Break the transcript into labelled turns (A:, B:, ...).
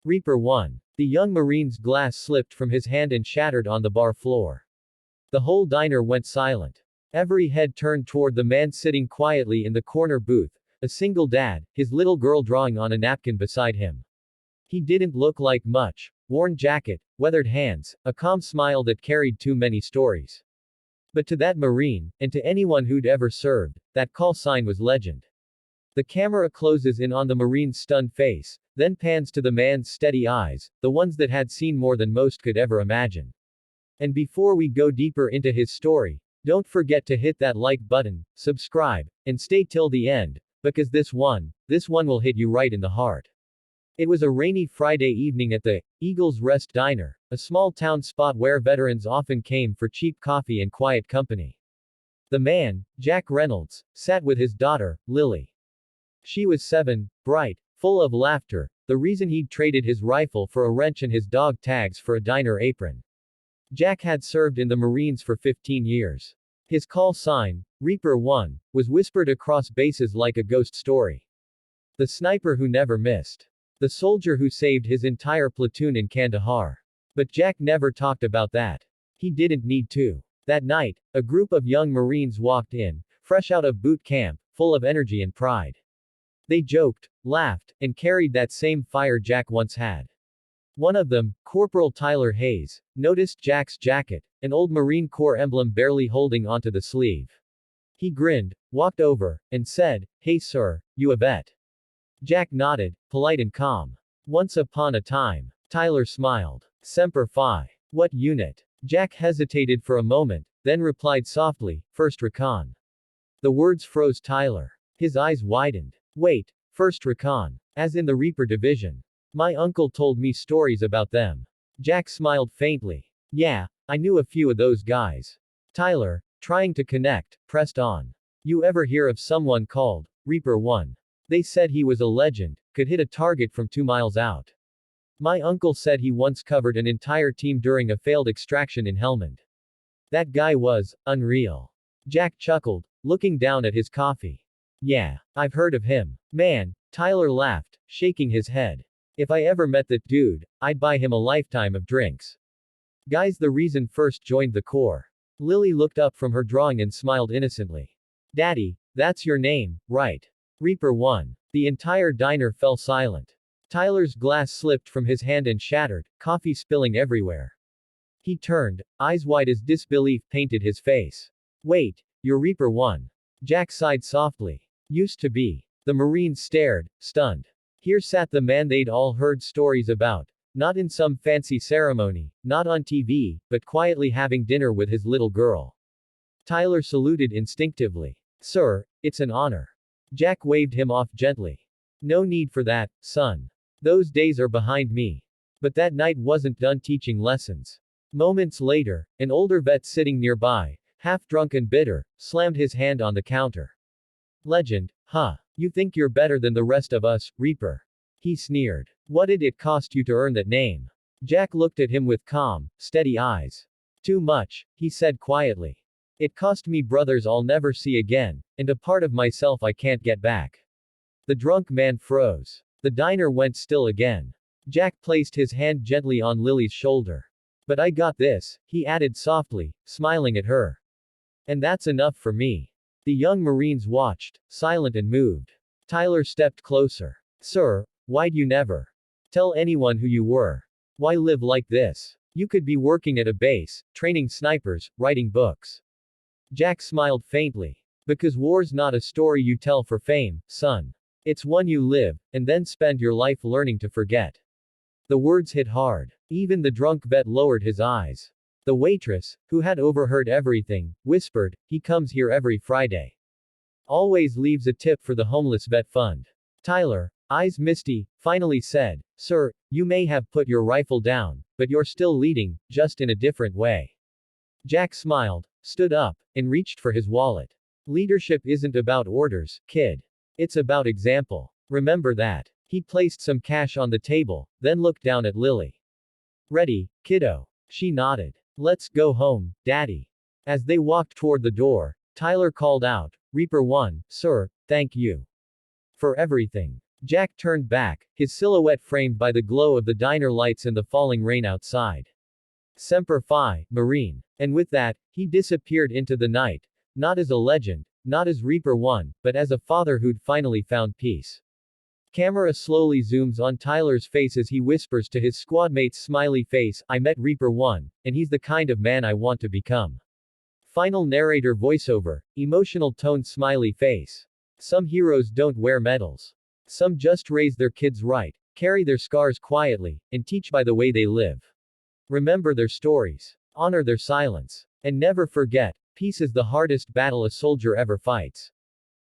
A: Reaper 1. The young Marine's glass slipped from his hand and shattered on the bar floor. The whole diner went silent. Every head turned toward the man sitting quietly in the corner booth, a single dad, his little girl drawing on a napkin beside him. He didn't look like much. Worn jacket, weathered hands, a calm smile that carried too many stories. But to that Marine, and to anyone who'd ever served, that call sign was legend. The camera closes in on the Marine's stunned face, then pans to the man's steady eyes, the ones that had seen more than most could ever imagine. And before we go deeper into his story, don't forget to hit that like button, subscribe, and stay till the end, because this one will hit you right in the heart. It was a rainy Friday evening at the Eagle's Rest Diner, a small town spot where veterans often came for cheap coffee and quiet company. The man, Jack Reynolds, sat with his daughter, Lily. She was 7, bright, full of laughter, the reason he'd traded his rifle for a wrench and his dog tags for a diner apron. Jack had served in the Marines for 15 years. His call sign, Reaper 1, was whispered across bases like a ghost story. The sniper who never missed. The soldier who saved his entire platoon in Kandahar. But Jack never talked about that. He didn't need to. That night, a group of young Marines walked in, fresh out of boot camp, full of energy and pride. They joked, laughed, and carried that same fire Jack once had. One of them, Corporal Tyler Hayes, noticed Jack's jacket, an old Marine Corps emblem barely holding onto the sleeve. He grinned, walked over, and said, "Hey sir, you a vet?" Jack nodded, polite and calm. "Once upon a time." Tyler smiled. "Semper Fi. What unit?" Jack hesitated for a moment, then replied softly, "First Recon." The words froze Tyler. His eyes widened. "Wait, First Recon. As in the Reaper division. My uncle told me stories about them." Jack smiled faintly. "Yeah, I knew a few of those guys." Tyler, trying to connect, pressed on. "You ever hear of someone called Reaper 1? They said he was a legend, could hit a target from 2 miles out. My uncle said he once covered an entire team during a failed extraction in Helmand. That guy was unreal." Jack chuckled, looking down at his coffee. "Yeah, I've heard of him. Man." Tyler laughed, shaking his head. "If I ever met that dude, I'd buy him a lifetime of drinks." Guy's the reason first joined the Corps. Lily looked up from her drawing and smiled innocently. "Daddy, that's your name, right? Reaper 1. The entire diner fell silent. Tyler's glass slipped from his hand and shattered, coffee spilling everywhere. He turned, eyes wide as disbelief painted his face. "Wait, you're Reaper 1. Jack sighed softly. "Used to be." The Marines stared, stunned. Here sat the man they'd all heard stories about, not in some fancy ceremony, not on TV, but quietly having dinner with his little girl. Tyler saluted instinctively. "Sir, it's an honor." Jack waved him off gently. "No need for that, son. Those days are behind me." But that night wasn't done teaching lessons. Moments later, an older vet sitting nearby, half drunk and bitter, slammed his hand on the counter. "Legend, huh? You think you're better than the rest of us, Reaper?" He sneered. "What did it cost you to earn that name?" Jack looked at him with calm, steady eyes. "Too much," he said quietly. "It cost me brothers I'll never see again, and a part of myself I can't get back." The drunk man froze. The diner went still again. Jack placed his hand gently on Lily's shoulder. "But I got this," he added softly, smiling at her. "And that's enough for me." The young Marines watched, silent and moved. Tyler stepped closer. "Sir, why'd you never tell anyone who you were? Why live like this? You could be working at a base, training snipers, writing books." Jack smiled faintly. "Because war's not a story you tell for fame, son. It's one you live, and then spend your life learning to forget." The words hit hard. Even the drunk vet lowered his eyes. The waitress, who had overheard everything, whispered, "He comes here every Friday. Always leaves a tip for the homeless vet fund." Tyler, eyes misty, finally said, "Sir, you may have put your rifle down, but you're still leading, just in a different way." Jack smiled, stood up, and reached for his wallet. "Leadership isn't about orders, kid. It's about example. Remember that." He placed some cash on the table, then looked down at Lily. "Ready, kiddo?" She nodded. "Let's go home, Daddy." As they walked toward the door, Tyler called out, "Reaper 1, sir, thank you for everything." Jack turned back, his silhouette framed by the glow of the diner lights and the falling rain outside. Semper Fi, Marine. And with that, he disappeared into the night, not as a legend, not as Reaper 1, but as a father who'd finally found peace. Camera slowly zooms on Tyler's face as he whispers to his squadmate's smiley face, I met Reaper 1, and he's the kind of man I want to become. Final narrator voiceover, emotional tone smiley face. Some heroes don't wear medals. Some just raise their kids right, carry their scars quietly, and teach by the way they live. Remember their stories. Honor their silence. And never forget, peace is the hardest battle a soldier ever fights.